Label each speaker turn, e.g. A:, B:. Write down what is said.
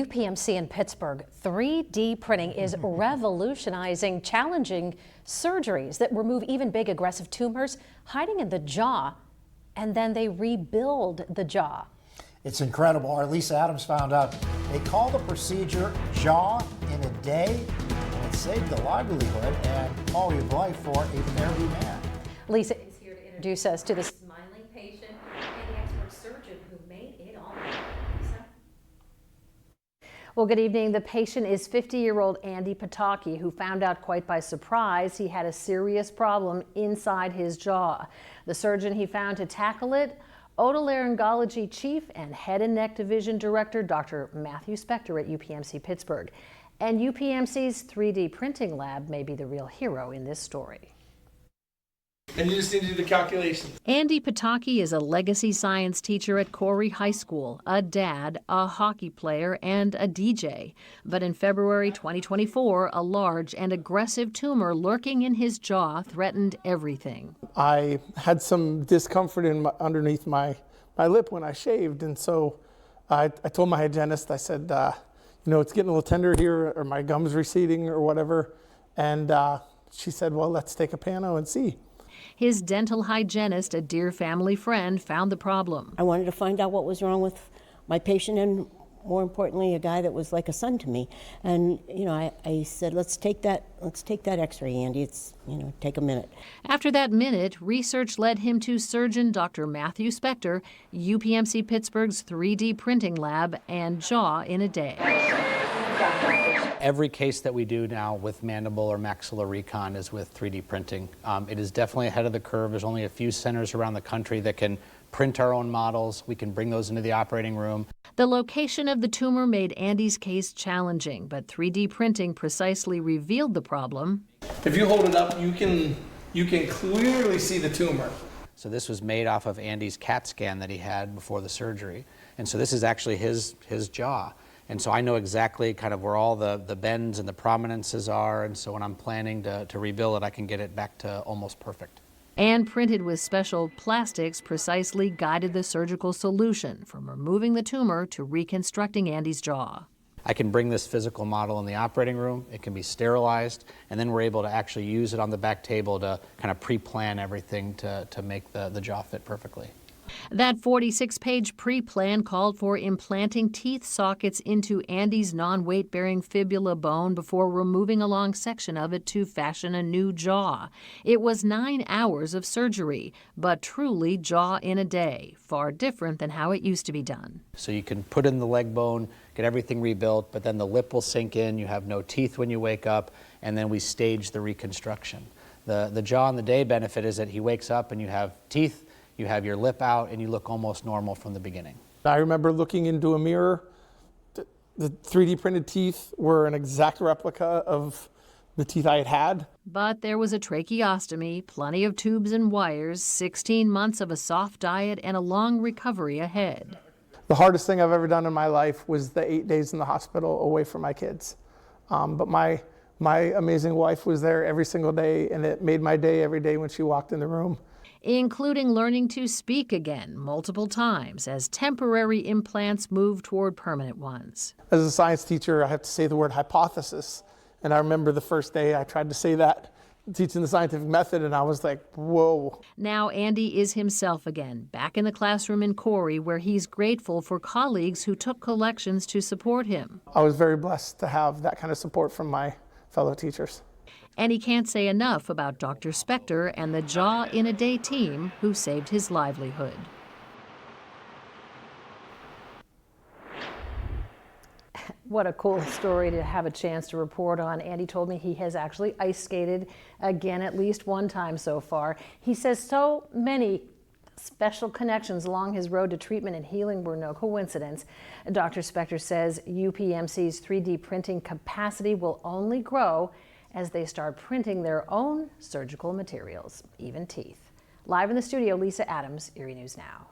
A: UPMC in Pittsburgh, 3D printing is revolutionizing challenging surgeries that remove even big aggressive tumors hiding in the jaw, and then they rebuild the jaw.
B: It's incredible. Our Lisa Adams found out they call the procedure jaw in a day, and it saved the livelihood and quality of life for a Fairview man.
A: Lisa is here to introduce us to the smiling patient and the expert surgeon who made it all. Lisa? Well, good evening. The patient is 50-year-old Andy Potocki, who found out quite by surprise he had a serious problem inside his jaw. The surgeon he found to tackle it, otolaryngology chief and head and neck division director Dr. Matthew Spector at UPMC Pittsburgh. And UPMC's 3D printing lab may be the real hero in this story.
C: And you just need to do the calculations.
A: Andy Potocki is a legacy science teacher at Erie High School, a dad, a hockey player, and a DJ. But in February 2024, a large and aggressive tumor lurking in his jaw threatened everything.
C: I had some discomfort underneath my lip when I shaved, and so I told my hygienist, I said, it's getting a little tender here, or my gum's receding or whatever. And she said, well, let's take a pano and see.
A: His dental hygienist, a dear family friend, found the problem.
D: I wanted to find out what was wrong with my patient, and more importantly, a guy that was like a son to me. And I said, let's take that X-ray, Andy. It's take a minute.
A: After that minute, research led him to surgeon Dr. Matthew Spector, UPMC Pittsburgh's 3D printing lab, and jaw in a day.
E: Every case that we do now with mandible or maxilla recon is with 3D printing. It is definitely ahead of the curve. There's only a few centers around the country that can print our own models. We can bring those into the operating room.
A: The location of the tumor made Andy's case challenging, but 3D printing precisely revealed the problem.
C: If you hold it up, you can clearly see the tumor.
E: So this was made off of Andy's CAT scan that he had before the surgery. And so this is actually his jaw. And so I know exactly kind of where all the bends and the prominences are, and so when I'm planning to rebuild it, I can get it back to almost perfect.
A: And printed with special plastics precisely guided the surgical solution from removing the tumor to reconstructing Andy's jaw.
E: I can bring this physical model in the operating room, it can be sterilized, and then we're able to actually use it on the back table to kind of pre-plan everything to make the jaw fit perfectly.
A: That 46-page pre-plan called for implanting teeth sockets into Andy's non-weight-bearing fibula bone before removing a long section of it to fashion a new jaw. It was 9 hours of surgery, but truly jaw in a day, far different than how it used to be done.
E: So you can put in the leg bone, get everything rebuilt, but then the lip will sink in, you have no teeth when you wake up, and then we stage the reconstruction. The jaw in the day benefit is that he wakes up and you have teeth, you have your lip out, and you look almost normal from the beginning.
C: I remember looking into a mirror. The 3D printed teeth were an exact replica of the teeth I had.
A: But there was a tracheostomy, plenty of tubes and wires, 16 months of a soft diet, and a long recovery ahead.
C: The hardest thing I've ever done in my life was the 8 days in the hospital away from my kids. But my amazing wife was there every single day, and it made my day every day when she walked in the room.
A: Including learning to speak again multiple times as temporary implants move toward permanent ones.
C: As a science teacher, I have to say the word hypothesis. And I remember the first day I tried to say that teaching the scientific method, and I was like, whoa.
A: Now Andy is himself again, back in the classroom in Erie, where he's grateful for colleagues who took collections to support him.
C: I was very blessed to have that kind of support from my fellow teachers.
A: And he can't say enough about Dr. Spector and the Jaw in a Day team who saved his livelihood. What a cool story to have a chance to report on. Andy told me he has actually ice skated again at least one time so far. He says so many special connections along his road to treatment and healing were no coincidence. Dr. Spector says UPMC's 3D printing capacity will only grow as they start printing their own surgical materials, even teeth. Live in the studio, Lisa Adams, Erie News Now.